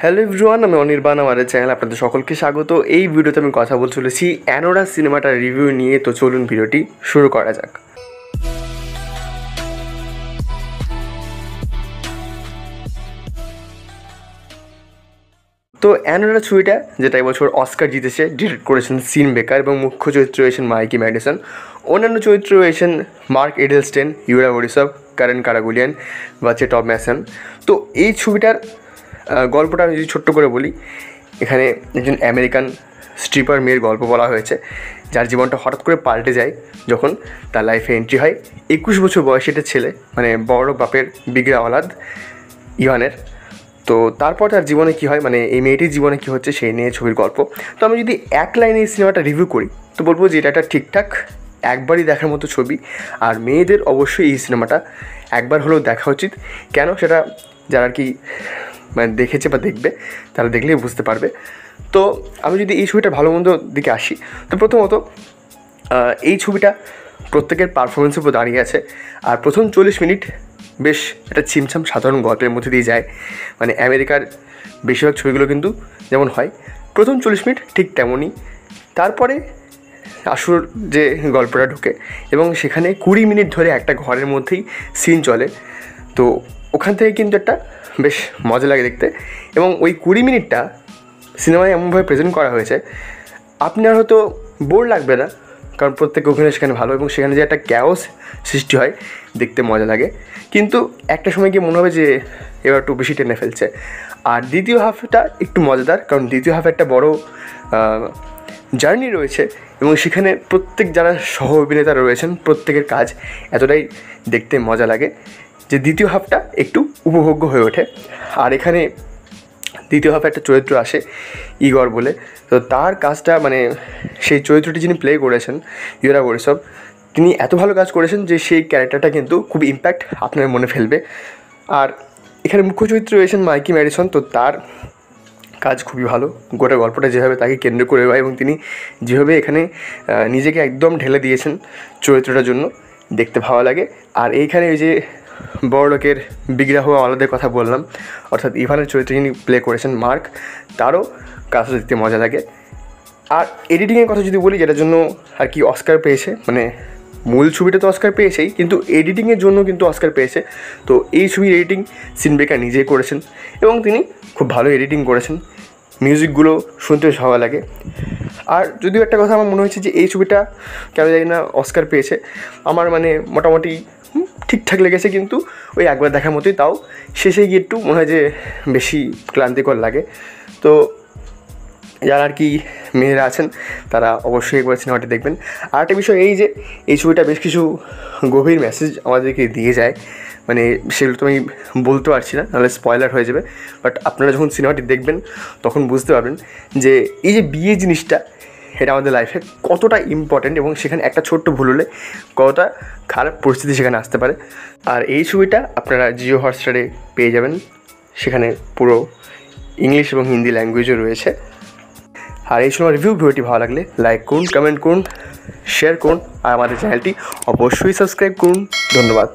Hello everyone, আমি অনির্বাণ, আমাদের channel আপনাদের সকলকে স্বাগত। এই ভিডিওতে আমি কথা বলতে চলেছি অ্যানোরা সিনেমাটার রিভিউ নিয়ে। তো চলুন ভিডিওটি শুরু করা যাক। তো অ্যানোরা ছবিটা যেটা এবছর অস্কার জিতেছে, ডিরেক্ট করেছেন সিন বেকার এবং মুখ্য চরিত্র রয়েছেন মাইকি ম্যাডিসন। অন্যান্য চরিত্র রয়েছেন মার্ক এডেলস্টেন, ইউরা বরিসভ, কারেন কারাগুলিয়ান বা টম ম্যাসন। তো এই ছবিটার গল্পটা আমি যদি ছোট্ট করে বলি, এখানে একজন আমেরিকান স্ট্রিপার মেয়ের গল্প বলা হয়েছে, যার জীবনটা হঠাৎ করে পাল্টে যায় যখন তার লাইফে এন্ট্রি হয় 21 বছর বয়সী একটা ছেলে, মানে বড় বাপের বিগড়া ওলাদ ইভানের। তো তারপর তার জীবনে কী হয়, মানে এই মেয়েটির জীবনে কী হচ্ছে সেই নিয়ে ছবির গল্প। তো আমি যদি এক লাইনে এই সিনেমাটা রিভিউ করি তো বলবো যে এটা একটা ঠিকঠাক একবারই দেখার মতো ছবি। আর মেয়েদের অবশ্যই এই সিনেমাটা একবার হলেও দেখা উচিত। কেন, সেটা যারা আর কি মানে দেখেছে বা দেখবে তারা দেখলেই বুঝতে পারবে। তো আমি যদি এই ছবিটার ভালো মন্দ দিকে আসি, তো প্রথমত এই ছবিটা প্রত্যেকের পারফরমেন্সের উপর দাঁড়িয়ে আছে। আর প্রথম 40 মিনিট বেশ একটা ছিমছাম সাধারণ গল্পের মধ্যে দিয়ে যায়। মানে আমেরিকার বেশিরভাগ ছবিগুলো কিন্তু যেমন হয়, প্রথম 40 মিনিট ঠিক তেমনই। তারপরে আসল যে গল্পটা ঢোকে এবং সেখানে 20 মিনিট ধরে একটা ঘরের মধ্যেই সিন চলে। তো ওখান থেকে কিন্তু একটা বেশ মজা লাগে দেখতে। এবং ওই 20 মিনিটটা সিনেমায় এমনভাবে প্রেজেন্ট করা হয়েছে আপনার হয়তো বোর লাগবে না, কারণ প্রত্যেক অভিনয় সেখানে ভালো এবং সেখানে যে একটা ক্যাওস সৃষ্টি হয় দেখতে মজা লাগে। কিন্তু একটা সময় গিয়ে মনে হবে যে এবার একটু বেশি টেনে ফেলছে। আর দ্বিতীয় হাফটা একটু মজাদার, কারণ দ্বিতীয় হাফে একটা বড় জার্নি রয়েছে এবং সেখানে প্রত্যেক যারা সহ অভিনেতা রয়েছেন প্রত্যেকের কাজ এতটাই দেখতে মজা লাগে যে দ্বিতীয় হাফটা একটু উপভোগ্য হয়ে ওঠে। আর এখানে দ্বিতীয় হাফে একটা চরিত্র আসে ইগর বলে, তো তার কাজটা মানে সেই চরিত্রটি যিনি প্লে করেছেন ইউরা বরিসভ, তিনি এত ভালো কাজ করেছেন যে সেই ক্যারেক্টারটা কিন্তু খুব ইম্প্যাক্ট আপনার মনে ফেলবে। আর এখানে মুখ্য চরিত্র রয়েছেন মাইকি ম্যাডিসন, তো তার কাজ খুবই ভালো। গোটা গল্পটা যেভাবে তাকে কেন্দ্র করে এবং তিনি যেভাবে এখানে নিজেকে একদম ঢেলে দিয়েছেন চরিত্রটার জন্য, দেখতে ভালো লাগে। আর এইখানে ওই যে বড় লোকের বিগড়া হওয়া আলাদের কথা বললাম, অর্থাৎ ইভানের চরিত্র যিনি প্লে করেছেন মার্ক, তারও কাজটা দেখতে মজা লাগে। আর এডিটিংয়ের কথা যদি বলি, যেটার জন্য আর কি অস্কার পেয়েছে, মানে মূল ছবিটা তো অস্কার পেয়েছেই কিন্তু এডিটিংয়ের জন্য কিন্তু অস্কার পেয়েছে। তো এই ছবির এডিটিং সিন বেকার নিজেই করেছেন এবং তিনি খুব ভালো এডিটিং করেছেন। মিউজিকগুলো শুনতে বেশ ভালো লাগে। আর যদিও একটা কথা আমার মনে হয়েছে যে এই ছবিটা কেন জানি না অস্কার পেয়েছে, আমার মানে মোটামুটি ঠিকঠাক লেগেছে, কিন্তু ওই একবার দেখার মতোই। তাও শেষে গিয়ে একটু মনে হয় যে বেশি ক্লান্তিকর লাগে। তো যারা আর কি মেয়েরা আছেন তারা অবশ্যই একবার সিনেমাটি দেখবেন। আর একটা বিষয় এই যে এই ছবিটা বেশ কিছু গভীর মেসেজ আমাদেরকে দিয়ে যায়, মানে সেগুলো তো আমি বলতে পারছি না, নাহলে স্পয়লার হয়ে যাবে। বাট আপনারা যখন সিনেমাটি দেখবেন তখন বুঝতে পারবেন যে এই যে বিয়ে জিনিসটা এটা আমাদের লাইফে কতটা ইম্পর্ট্যান্ট এবং সেখানে একটা ছোট্ট ভুল হলে কতটা খারাপ পরিস্থিতি সেখানে আসতে পারে। আর এই ছবিটা আপনারা জিও হটস্টারে পেয়ে যাবেন, সেখানে পুরো ইংলিশ এবং হিন্দি ল্যাঙ্গুয়েজও রয়েছে। আর এই সময় ভিডিওটি ভালো লাগলে লাইক করুন, কমেন্ট করুন, শেয়ার করুন আর আমাদের চ্যানেলটি অবশ্যই সাবস্ক্রাইব করুন। ধন্যবাদ।